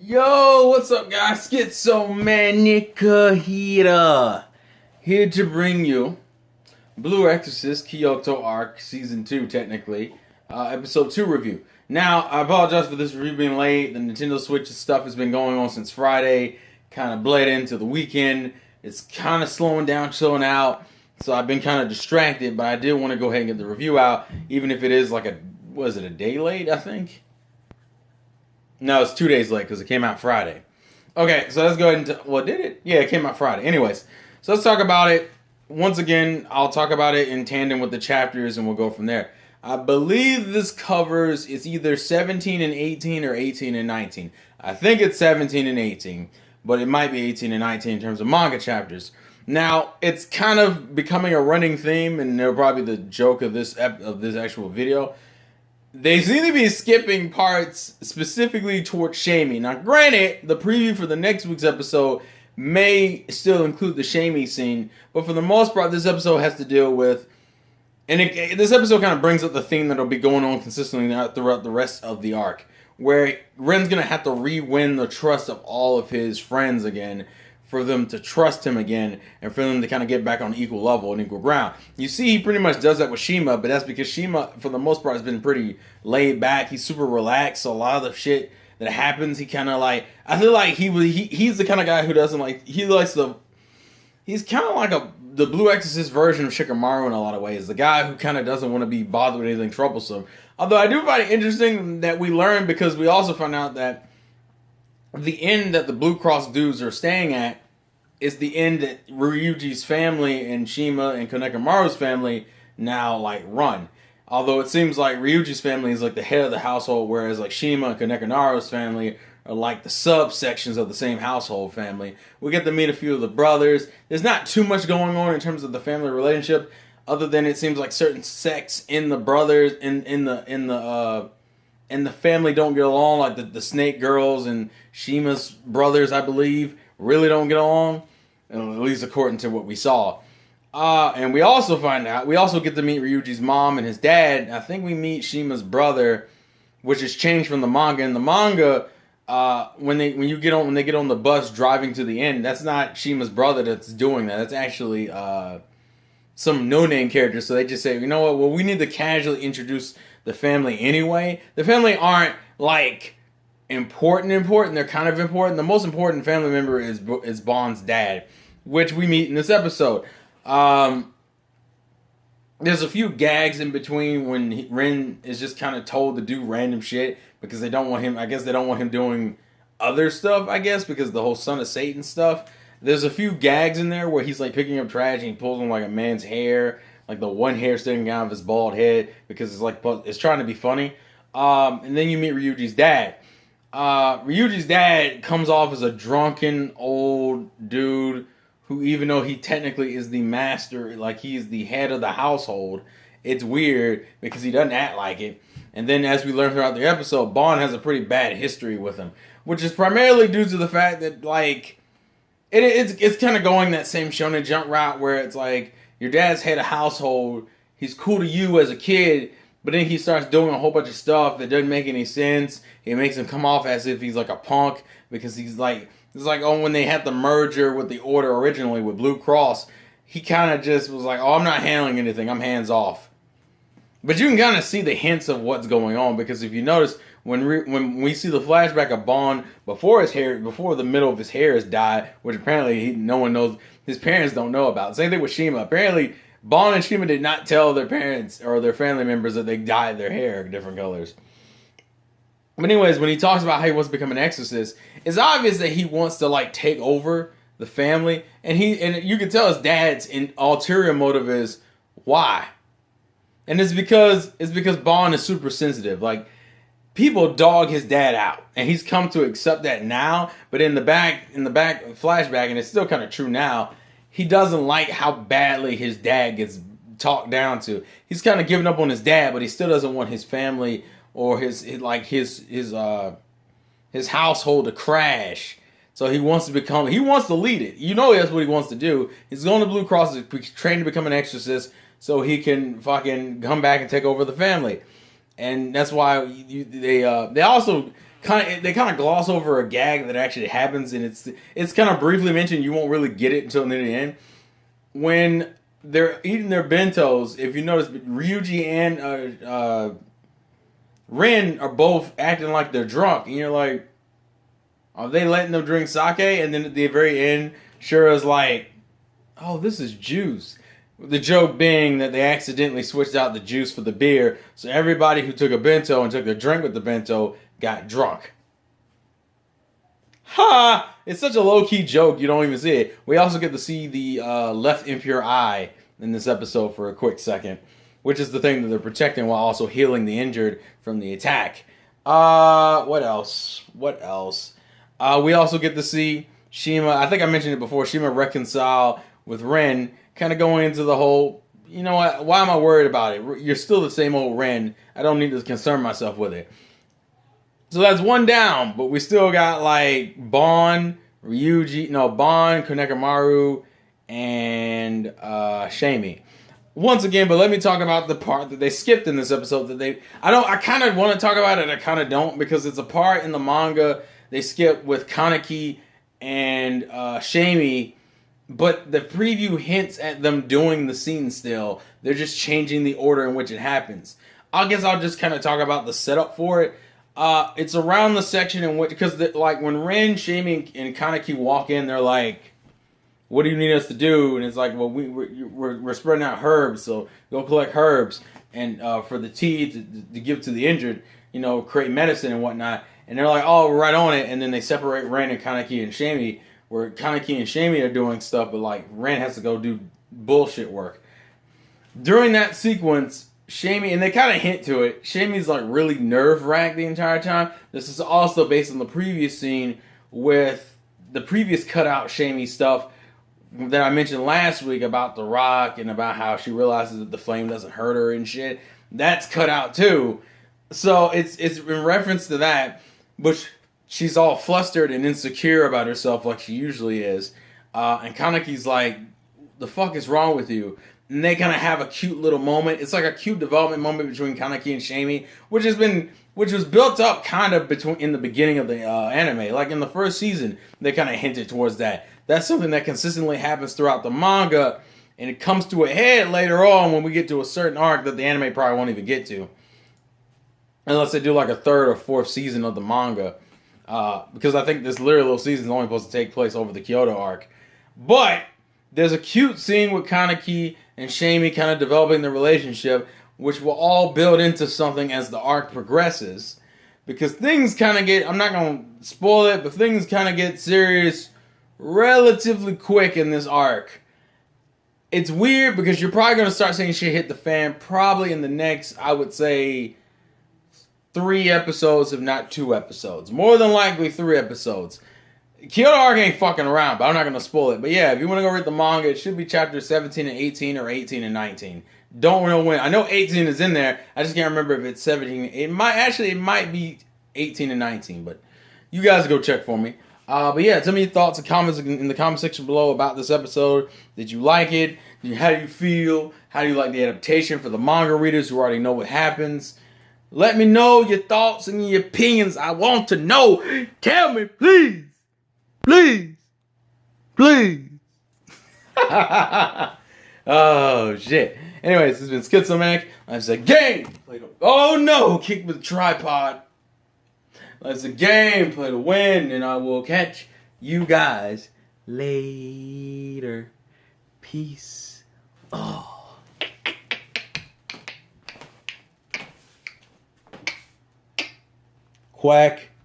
Yo, what's up, guys? Schizomanic here to bring you Blue Exorcist Kyoto Arc Season 2, technically, Episode 2 review. Now, I apologize for this review being late. The Nintendo Switch stuff has been going on since Friday, kind of bled into the weekend. It's kind of slowing down, chilling out, so I've been kind of distracted, but I did want to go ahead and get the review out, even if it is like a day late, I think? No, it's 2 days late because it came out Friday. Okay, so let's go ahead and... well, did it? Yeah, it came out Friday. Anyways, so let's talk about it. Once again, I'll talk about it in tandem with the chapters and we'll go from there. I believe this covers... it's either 17 and 18 or 18 and 19. I think it's 17 and 18, but it might be 18 and 19 in terms of manga chapters. Now, it's kind of becoming a running theme, and it'll probably be the joke of this actual video. They seem to be skipping parts specifically towards shaming. Now, granted, the preview for the next week's episode may still include the shaming scene, but for the most part, this episode has to deal with... and this episode kind of brings up the theme that'll be going on consistently throughout the rest of the arc, where Ren's going to have to re-win the trust of all of his friends again, for them to trust him again, and for them to kind of get back on equal level and equal ground. You see, he pretty much does that with Shima, but that's because Shima, for the most part, has been pretty laid back. He's super relaxed, so a lot of the shit that happens, he kind of like... I feel like he's the kind of guy who doesn't like... he's kind of like the Blue Exorcist version of Shikamaru in a lot of ways. The guy who kind of doesn't want to be bothered with anything troublesome. Although I do find it interesting that we learn, because we also found out that the inn that the Blue Cross dudes are staying at is the inn that Ryuji's family and Shima and Konekamaru's family now like run. Although it seems like Ryuji's family is like the head of the household, whereas like Shima and Konekamaru's family are like the subsections of the same household family. We get to meet a few of the brothers. There's not too much going on in terms of the family relationship, other than it seems like certain sects in the brothers in the family don't get along, like the Snake Girls and Shima's brothers, I believe, really don't get along, at least according to what we saw. And we also find out, we also get to meet Ryuji's mom and his dad. I think we meet Shima's brother, which has changed from the manga. In the manga, when they get on the bus driving to the end, that's not Shima's brother that's doing that. That's actually some no-name character. So they just say, you know what? Well, we need to casually introduce the family anyway. The family aren't like important. They're kind of important. The most important family member is Bond's dad, which we meet in this episode. There's a few gags in between when Ren is just kind of told to do random shit because they don't want him. I guess they don't want him doing other stuff. I guess because the whole Son of Satan stuff. There's a few gags in there where he's like picking up trash and he pulls on like a man's hair, like the one hair sticking out of his bald head, because it's trying to be funny. And then you meet Ryuji's dad. Ryuji's dad comes off as a drunken old dude who, even though he technically is the master, like he's the head of the household, it's weird because he doesn't act like it. And then as we learn throughout the episode, Bond has a pretty bad history with him, which is primarily due to the fact that like it's kind of going that same Shonen Jump route where it's like your dad's head of household, he's cool to you as a kid, but then he starts doing a whole bunch of stuff that doesn't make any sense. It makes him come off as if he's like a punk, because he's like, it's like, oh, when they had the merger with the Order originally with Blue Cross, he kind of just was like, oh, I'm not handling anything, I'm hands off. But you can kind of see the hints of what's going on, because if you notice, when we see the flashback of Bond before the middle of his hair has dyed, which apparently no one knows, his parents don't know about. Same thing with Shima. Apparently, Bond and Shima did not tell their parents or their family members that they dyed their hair different colors. But anyways, when he talks about how he wants to become an exorcist, it's obvious that he wants to like take over the family, and you can tell his dad's ulterior motive is why. And it's because Bond is super sensitive. Like, people dog his dad out, and he's come to accept that now. But in the back flashback, and it's still kind of true now, he doesn't like how badly his dad gets talked down to. He's kind of given up on his dad, but he still doesn't want his family or his household to crash. So he wants to lead it. You know that's what he wants to do. He's going to Blue Cross to train to become an exorcist so he can fucking come back and take over the family. And that's why they also they kind of gloss over a gag that actually happens, and it's kind of briefly mentioned. You won't really get it until near the end. When they're eating their bentos, if you notice, Ryuji and Ren are both acting like they're drunk, and you're like, are they letting them drink sake? And then at the very end, Shura's like, oh, this is juice. The joke being that they accidentally switched out the juice for the beer, so everybody who took a bento and took their drink with the bento got drunk. Ha! It's such a low-key joke, you don't even see it. We also get to see the left impure eye in this episode for a quick second, which is the thing that they're protecting while also healing the injured from the attack. What else? We also get to see Shima, I think I mentioned it before, Shima reconcile with Ren, kind of going into the whole, you know what, why am I worried about it? You're still the same old Ren. I don't need to concern myself with it. So that's one down, but we still got like Bon, Konekamaru, and Shamie. Once again, but let me talk about the part that they skipped in this episode I kind of want to talk about it, I kind of don't, because it's a part in the manga they skip with Kaneki and Shamie, but the preview hints at them doing the scene still. They're just changing the order in which it happens. I guess I'll just kind of talk about the setup for it. It's around the section in which, because like when Ren, Shamie, and Kaneki walk in, they're like, what do you need us to do? And it's like, well, we're spreading out herbs, so go collect herbs and for the tea to give to the injured, create medicine and whatnot. And they're like, oh, we're right on it. And then they separate Ren and Kaneki and Shamie, where Kaneki and Shamie are doing stuff, but like Ren has to go do bullshit work. During that sequence, Shamie, and they kind of hint to it, Shamie's like really nerve-wracked the entire time. This is also based on the previous scene with the previous cutout Shamie stuff that I mentioned last week about the rock and about how she realizes that the flame doesn't hurt her and shit. That's cut out too. So it's in reference to that, but she's all flustered and insecure about herself like she usually is. And Kaneki's like, the fuck is wrong with you? And they kind of have a cute little moment. It's like a cute development moment between Kaneki and Shamie, which was built up kind of in the beginning of the anime. Like in the first season, they kind of hinted towards that. That's something that consistently happens throughout the manga, and it comes to a head later on when we get to a certain arc that the anime probably won't even get to. Unless they do like a third or fourth season of the manga. Because I think this literal season is only supposed to take place over the Kyoto arc. But there's a cute scene with Kaneki and Shamie kind of developing the relationship, which will all build into something as the arc progresses. Because things kind of get, I'm not going to spoil it, but things kind of get serious relatively quick in this arc. It's weird because you're probably going to start seeing shit hit the fan probably in the next, I would say, 3 episodes, if not 2 episodes. More than likely 3 episodes. Kyoto arc ain't fucking around, but I'm not going to spoil it. But yeah, if you want to go read the manga, it should be chapters 17 and 18 or 18 and 19. Don't know when. I know 18 is in there. I just can't remember if it's 17. It might be 18 and 19, but you guys go check for me. But yeah, tell me your thoughts and comments in the comment section below about this episode. Did you like it? How do you feel? How do you like the adaptation for the manga readers who already know what happens? Let me know your thoughts and your opinions. I want to know. Tell me, please. Please. Please. Oh, shit. Anyways, this has been Schizomanic. That's a game. Oh, no. Kick with the tripod. That's a game. Play to win. And I will catch you guys later. Peace. Oh. Quack.